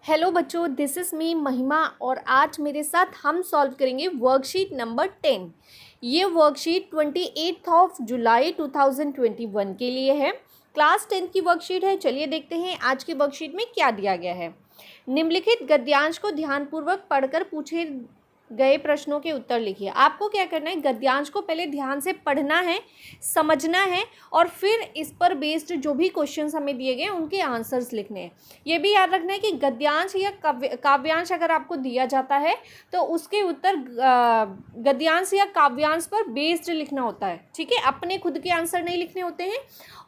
Hello बच्चों, this is me महिमा और आज मेरे साथ हम सॉल्व करेंगे वर्कशीट नंबर 10। ये वर्कशीट 28 जुलाई 2021 के लिए है। क्लास 10 की वर्कशीट है। चलिए देखते हैं आज की वर्कशीट में क्या दिया गया है। निम्नलिखित गद्यांश को ध्यानपूर्वक पढ़कर पूछे गए प्रश्नों के उत्तर लिखिए। आपको क्या करना है, गद्यांश को पहले ध्यान से पढ़ना है, समझना है और फिर इस पर बेस्ड जो भी क्वेश्चंस हमें दिए गए उनके आंसर्स लिखने हैं। ये भी याद रखना है कि गद्यांश या काव्यांश अगर आपको दिया जाता है तो उसके उत्तर गद्यांश या काव्यांश पर बेस्ड लिखना होता है। ठीक है, अपने खुद के आंसर नहीं लिखने होते हैं।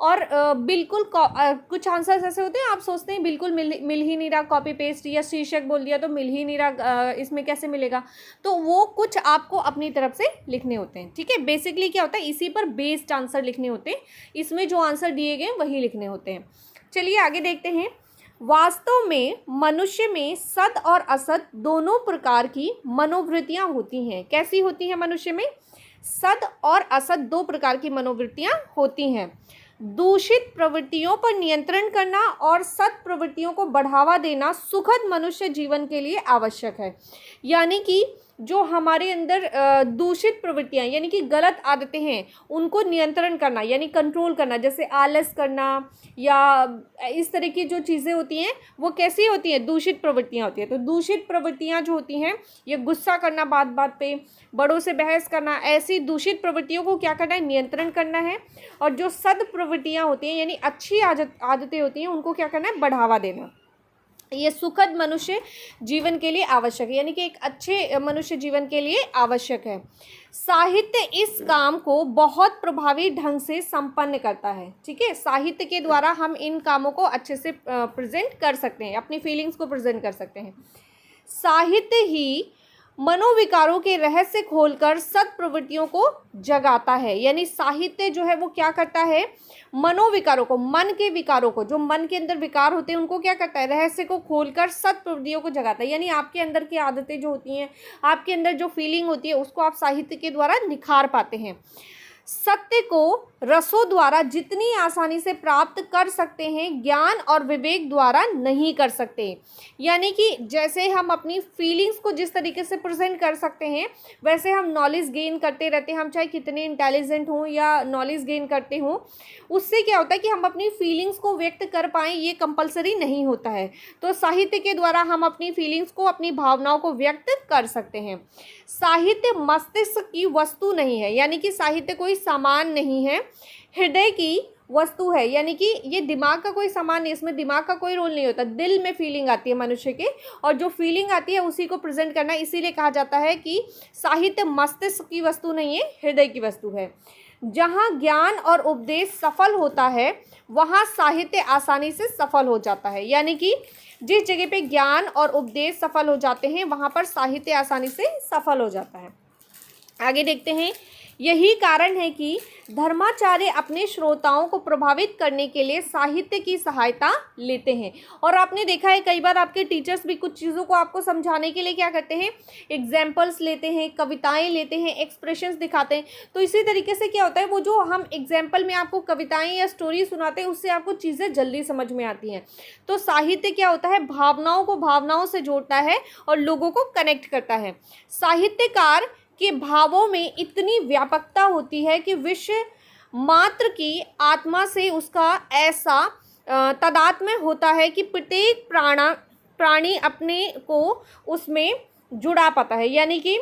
और बिल्कुल कुछ आंसर्स ऐसे होते हैं आप सोचते हैं बिल्कुल मिल ही नहीं रहा, कॉपी पेस्ट या शीर्षक बोल दिया तो मिल ही नहीं रहा, इसमें कैसे मिलेगा, तो वो कुछ आपको अपनी तरफ से लिखने होते हैं। ठीक है, बेसिकली क्या होता है, इसी पर बेस्ड आंसर लिखने होते हैं। इसमें जो आंसर दिए गए वही लिखने होते हैं। चलिए आगे देखते हैं। वास्तव में मनुष्य में सद और असद दोनों प्रकार की मनोवृत्तियां होती हैं। कैसी होती हैं मनुष्य में? सद और असद दो प्रकार की मनोवृत्तियां होती हैं। दूषित प्रवृत्तियों पर नियंत्रण करना और सत प्रवृत्तियों को बढ़ावा देना सुखद मनुष्य जीवन के लिए आवश्यक है। यानी कि जो हमारे अंदर दूषित प्रवृत्तियां यानी कि गलत आदतें हैं उनको नियंत्रण करना यानी कंट्रोल करना, जैसे आलस करना या इस तरह की जो चीज़ें होती हैं वो कैसी होती हैं, दूषित प्रवृत्तियां होती हैं। तो दूषित प्रवृत्तियां जो होती हैं, ये गुस्सा करना बात बात पे, बड़ों से बहस करना, ऐसी दूषित प्रवृत्तियों को क्या करना है, नियंत्रण करना है। और जो सद प्रवृत्तियां होती हैं यानी अच्छी आदतें होती हैं उनको क्या करना है, बढ़ावा देना। ये सुखद मनुष्य जीवन के लिए आवश्यक है, यानी कि एक अच्छे मनुष्य जीवन के लिए आवश्यक है। साहित्य इस काम को बहुत प्रभावी ढंग से संपन्न करता है। ठीक है, साहित्य के द्वारा हम इन कामों को अच्छे से प्रेजेंट कर सकते हैं, अपनी फीलिंग्स को प्रेजेंट कर सकते हैं। साहित्य ही मनोविकारों के रहस्य खोलकर सत प्रवृत्तियों को जगाता है। यानी साहित्य जो है वो क्या करता है, मनोविकारों को, मन के विकारों को, जो मन के अंदर विकार होते हैं उनको क्या करता है, रहस्य को खोलकर सत प्रवृत्तियों को जगाता है। यानी आपके अंदर की आदतें जो होती हैं, आपके अंदर जो फीलिंग होती है उसको आप साहित्य के द्वारा निखार पाते हैं। सत्य को रसों द्वारा जितनी आसानी से प्राप्त कर सकते हैं, ज्ञान और विवेक द्वारा नहीं कर सकते। यानी कि जैसे हम अपनी फीलिंग्स को जिस तरीके से प्रेजेंट कर सकते हैं वैसे हम नॉलेज गेन करते रहते हैं। हम चाहे कितने इंटेलिजेंट हों या नॉलेज गेन करते हों, उससे क्या होता है कि हम अपनी फीलिंग्स को व्यक्त कर पाएँ, ये कंपलसरी नहीं होता है। तो साहित्य के द्वारा हम अपनी फीलिंग्स को, अपनी भावनाओं को व्यक्त कर सकते हैं। साहित्य मस्तिष्क की वस्तु नहीं है, यानी कि साहित्य कोई सामान नहीं है, हृदय की वस्तु है। यानी कि ये दिमाग का कोई सामान नहीं, इसमें दिमाग का कोई रोल नहीं होता। दिल में फीलिंग आती है मनुष्य के, और जो फीलिंग आती है उसी को प्रेजेंट करना, इसीलिए कहा जाता है कि साहित्य मस्तिष्क की वस्तु नहीं है, हृदय की वस्तु है। जहाँ ज्ञान और उपदेश सफल होता है वहाँ साहित्य आसानी से सफल हो जाता है। यानी कि जिस जगह पे ज्ञान और उपदेश सफल हो जाते हैं वहाँ पर साहित्य आसानी से सफल हो जाता है। आगे देखते हैं। यही कारण है कि धर्माचार्य अपने श्रोताओं को प्रभावित करने के लिए साहित्य की सहायता लेते हैं। और आपने देखा है कई बार आपके टीचर्स भी कुछ चीज़ों को आपको समझाने के लिए क्या करते हैं, एग्जाम्पल्स लेते हैं, कविताएं लेते हैं, एक्सप्रेशंस दिखाते हैं। तो इसी तरीके से क्या होता है, वो जो हम एग्जाम्पल में आपको कविताएं या स्टोरी सुनाते हैं उससे आपको चीज़ें जल्दी समझ में आती हैं। तो साहित्य क्या होता है, भावनाओं को भावनाओं से जोड़ता है और लोगों को कनेक्ट करता है। साहित्यकार के भावों में इतनी व्यापकता होती है कि विश्व मात्र की आत्मा से उसका ऐसा तादात्म्य होता है कि प्रत्येक प्राणी अपने को उसमें जुड़ा पाता है। यानी कि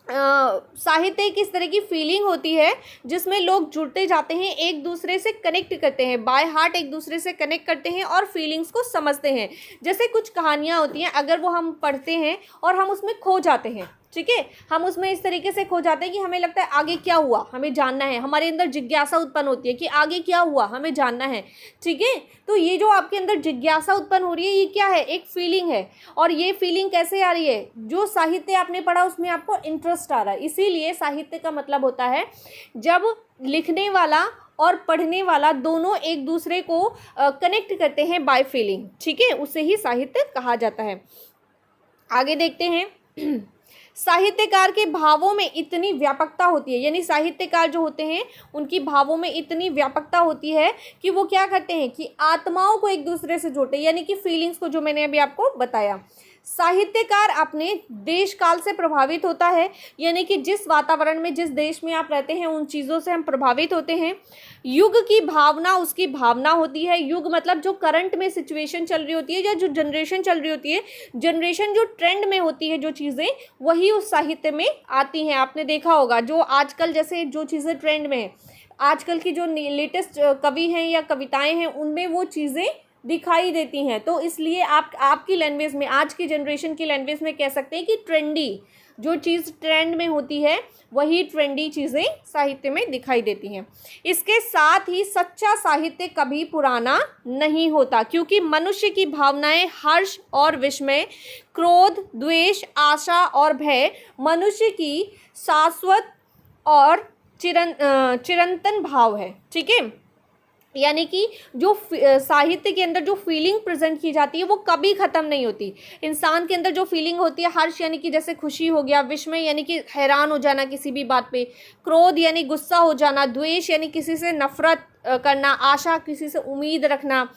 साहित्य एक इस तरह की फीलिंग होती है जिसमें लोग जुड़ते जाते हैं, एक दूसरे से कनेक्ट करते हैं, बाय हार्ट एक दूसरे से कनेक्ट करते हैं और फीलिंग्स को समझते हैं। जैसे कुछ कहानियाँ होती हैं, अगर वो हम पढ़ते हैं और हम उसमें खो जाते हैं, ठीक है, हम उसमें इस तरीके से खो जाते हैं कि हमें लगता है आगे क्या हुआ, हमें जानना है, हमारे अंदर जिज्ञासा उत्पन्न होती है कि आगे क्या हुआ, हमें जानना है। ठीक है, तो ये जो आपके अंदर जिज्ञासा उत्पन्न हो रही है ये क्या है, एक फीलिंग है। और ये फीलिंग कैसे आ रही है, जो साहित्य आपने पढ़ा उसमें आपको इंटरेस्ट आ रहा है। इसीलिए साहित्य का मतलब होता है जब लिखने वाला और पढ़ने वाला दोनों एक दूसरे को कनेक्ट करते हैं बाय फीलिंग। ठीक है, उसे ही साहित्य कहा जाता है। आगे देखते हैं। साहित्यकार के भावों में इतनी व्यापकता होती है, यानी साहित्यकार जो होते हैं उनकी भावों में इतनी व्यापकता होती है कि वो क्या करते हैं कि आत्माओं को एक दूसरे से जोड़ते हैं, यानी कि फीलिंग्स को, जो मैंने अभी आपको बताया। साहित्यकार अपने देश काल से प्रभावित होता है, यानी कि जिस वातावरण में, जिस देश में आप रहते हैं उन चीज़ों से हम प्रभावित होते हैं। युग की भावना उसकी भावना होती है। युग मतलब जो करंट में सिचुएशन चल रही होती है या जो जनरेशन चल रही होती है, जनरेशन जो ट्रेंड में होती है, जो चीज़ें वही उस साहित्य में आती हैं। आपने देखा होगा जो आजकल जैसे जो चीज़ें ट्रेंड में है, आजकल की जो लेटेस्ट कवि हैं या कविताएं हैं उनमें वो चीज़ें दिखाई देती हैं। तो इसलिए आपकी लैंग्वेज में, आज की जनरेशन की लैंग्वेज में कह सकते हैं कि ट्रेंडी, जो चीज़ ट्रेंड में होती है वही ट्रेंडी चीज़ें साहित्य में दिखाई देती हैं। इसके साथ ही सच्चा साहित्य कभी पुराना नहीं होता, क्योंकि मनुष्य की भावनाएं हर्ष और विस्मय, क्रोध, द्वेष, आशा और भय मनुष्य की शाश्वत और चिरंतन भाव है। ठीक है, यानी कि जो साहित्य के अंदर जो फीलिंग प्रेजेंट की जाती है वो कभी ख़त्म नहीं होती। इंसान के अंदर जो फीलिंग होती है, हर्ष यानी कि जैसे खुशी हो गया, विस्मय यानी कि हैरान हो जाना किसी भी बात पे, क्रोध यानी गुस्सा हो जाना, द्वेष यानी किसी से नफरत करना, आशा किसी से उम्मीद रखना,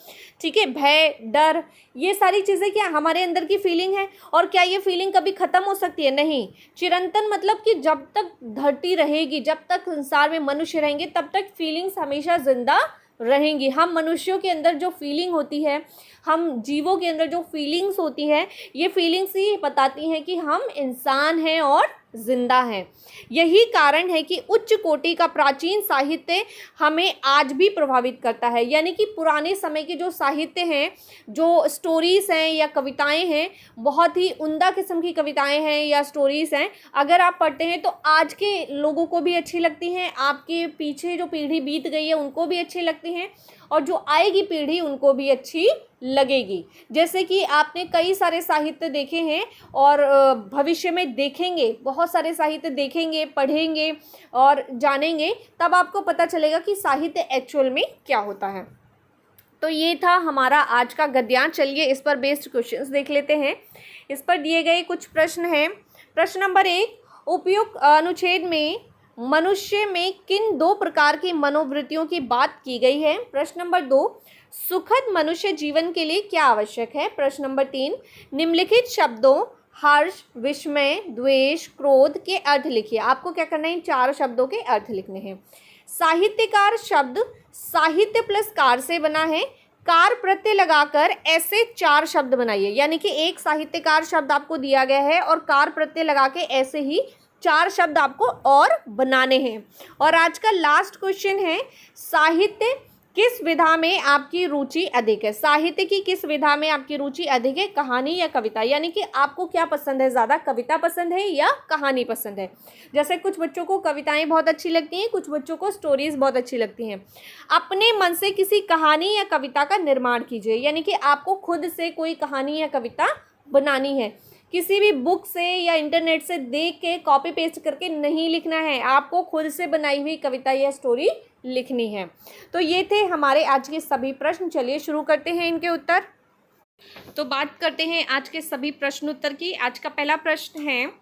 ठीक है, भय, डर, ये सारी चीज़ें क्या हमारे अंदर की फीलिंग है। और क्या ये फीलिंग कभी ख़त्म हो सकती है? नहीं। चिरंतन मतलब कि जब तक धरती रहेगी, जब तक संसार में मनुष्य रहेंगे तब तक फीलिंग्स हमेशा जिंदा रहेंगी। हम मनुष्यों के अंदर जो फीलिंग होती है, हम जीवों के अंदर जो फीलिंग्स होती है, ये फीलिंग्स ही बताती हैं कि हम इंसान हैं और जिंदा हैं। यही कारण है कि उच्च कोटि का प्राचीन साहित्य हमें आज भी प्रभावित करता है। यानी कि पुराने समय के जो साहित्य हैं, जो स्टोरीज हैं या कविताएं हैं, बहुत ही उम्दा किस्म की कविताएं हैं या स्टोरीज हैं, अगर आप पढ़ते हैं तो आज के लोगों को भी अच्छी लगती हैं, आपके पीछे जो पीढ़ी बीत गई है उनको भी अच्छी लगती हैं, और जो आएगी पीढ़ी उनको भी अच्छी लगेगी। जैसे कि आपने कई सारे साहित्य देखे हैं और भविष्य में देखेंगे, बहुत सारे साहित्य देखेंगे, पढ़ेंगे और जानेंगे, तब आपको पता चलेगा कि साहित्य एक्चुअल में क्या होता है। तो ये था हमारा आज का गद्यांश। चलिए इस पर बेस्ड क्वेश्चंस देख लेते हैं। इस पर दिए गए कुछ प्रश्न हैं। प्रश्न नंबर 1, उपयुक्त अनुच्छेद में मनुष्य में किन दो प्रकार की मनोवृत्तियों की बात की गई है? प्रश्न नंबर 2, सुखद मनुष्य जीवन के लिए क्या आवश्यक है? प्रश्न नंबर 3, निम्नलिखित शब्दों हर्ष, विस्मय, द्वेष, क्रोध के अर्थ लिखिए। आपको क्या करना है? इन 4 शब्दों के अर्थ लिखने हैं। साहित्यकार शब्द साहित्य प्लस कार से बना है। कार प्रत्यय लगाकर ऐसे 4 शब्द बनाइए, यानी कि एक साहित्यकार शब्द आपको दिया गया है और कार प्रत्यय लगा के ऐसे ही 4 शब्द आपको और बनाने हैं। और आज का लास्ट क्वेश्चन है, साहित्य किस विधा में आपकी रुचि अधिक है? साहित्य की किस विधा में आपकी रुचि अधिक है? कहानी या कविता? यानी कि आपको क्या पसंद है ज़्यादा, कविता पसंद है या कहानी पसंद है? जैसे कुछ बच्चों को कविताएं बहुत अच्छी लगती हैं, कुछ बच्चों को स्टोरीज बहुत अच्छी लगती हैं। अपने मन से किसी कहानी या कविता का निर्माण कीजिए, यानी कि आपको खुद से कोई कहानी या कविता बनानी है। किसी भी बुक से या इंटरनेट से देख के कॉपी पेस्ट करके नहीं लिखना है, आपको खुद से बनाई हुई कविता या स्टोरी लिखनी है। तो ये थे हमारे आज के सभी प्रश्न। चलिए शुरू करते हैं इनके उत्तर। तो बात करते हैं आज के सभी प्रश्न उत्तर की। आज का पहला प्रश्न है,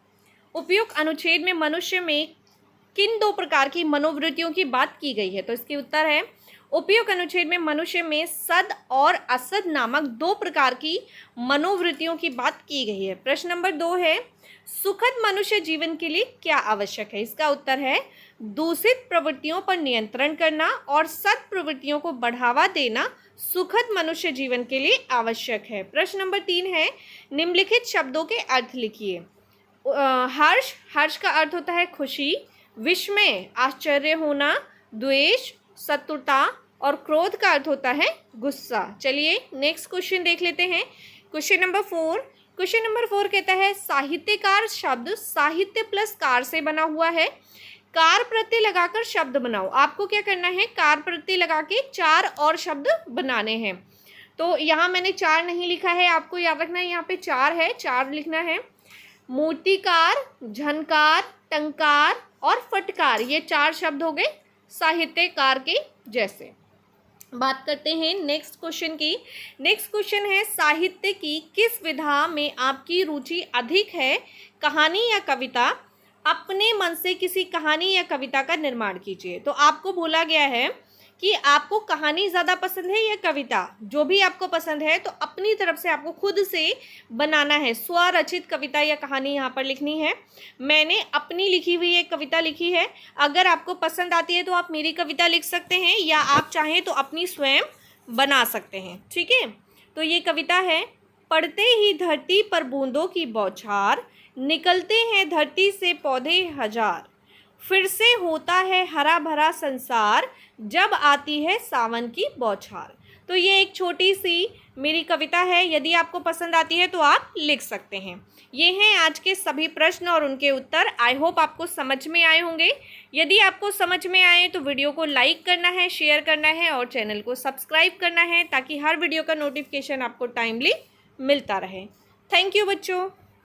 उपयुक्त अनुच्छेद में मनुष्य में किन 2 प्रकार की मनोवृत्तियों की बात की गई है? तो इसके उत्तर है, उपयुक्त अनुच्छेद में मनुष्य में सद और असद नामक 2 प्रकार की मनोवृत्तियों की बात की गई है। प्रश्न नंबर 2 है, सुखद मनुष्य जीवन के लिए क्या आवश्यक है? इसका उत्तर है, दूषित प्रवृत्तियों पर नियंत्रण करना और सद प्रवृत्तियों को बढ़ावा देना सुखद मनुष्य जीवन के लिए आवश्यक है। प्रश्न नंबर 3 है, निम्नलिखित शब्दों के अर्थ लिखिए। हर्ष, हर्ष का अर्थ होता है खुशी। विस्मय, आश्चर्य होना। द्वेष, शत्रुता। और क्रोध का अर्थ होता है गुस्सा। चलिए नेक्स्ट क्वेश्चन देख लेते हैं। क्वेश्चन नंबर 4, क्वेश्चन नंबर 4 कहता है, साहित्यकार शब्द साहित्य प्लस कार से बना हुआ है। कार प्रत्यय लगाकर शब्द बनाओ। आपको क्या करना है? कार प्रत्यय लगा के 4 और शब्द बनाने हैं। तो यहाँ मैंने 4 नहीं लिखा है, आपको याद रखना है यहाँ पे 4 है, 4 लिखना है। मूर्तिकार, झनकार, टंकार और फटकार, ये 4 शब्द हो गए साहित्यकार के जैसे। बात करते हैं नेक्स्ट क्वेश्चन की। नेक्स्ट क्वेश्चन है, साहित्य की किस विधा में आपकी रुचि अधिक है, कहानी या कविता? अपने मन से किसी कहानी या कविता का निर्माण कीजिए। तो आपको बोला गया है कि आपको कहानी ज़्यादा पसंद है या कविता, जो भी आपको पसंद है तो अपनी तरफ से आपको खुद से बनाना है। स्वरचित कविता या कहानी यहाँ पर लिखनी है। मैंने अपनी लिखी हुई एक कविता लिखी है। अगर आपको पसंद आती है तो आप मेरी कविता लिख सकते हैं, या आप चाहें तो अपनी स्वयं बना सकते हैं। ठीक है, तो ये कविता है, पड़ते ही धरती पर बूंदों की बौछार, निकलते हैं धरती से पौधे हजार, फिर से होता है हरा भरा संसार, जब आती है सावन की बौछार। तो ये एक छोटी सी मेरी कविता है। यदि आपको पसंद आती है तो आप लिख सकते हैं। ये हैं आज के सभी प्रश्न और उनके उत्तर। आई होप आपको समझ में आए होंगे। यदि आपको समझ में आए तो वीडियो को लाइक करना है, शेयर करना है और चैनल को सब्सक्राइब करना है, ताकि हर वीडियो का नोटिफिकेशन आपको टाइमली मिलता रहे। थैंक यू बच्चों।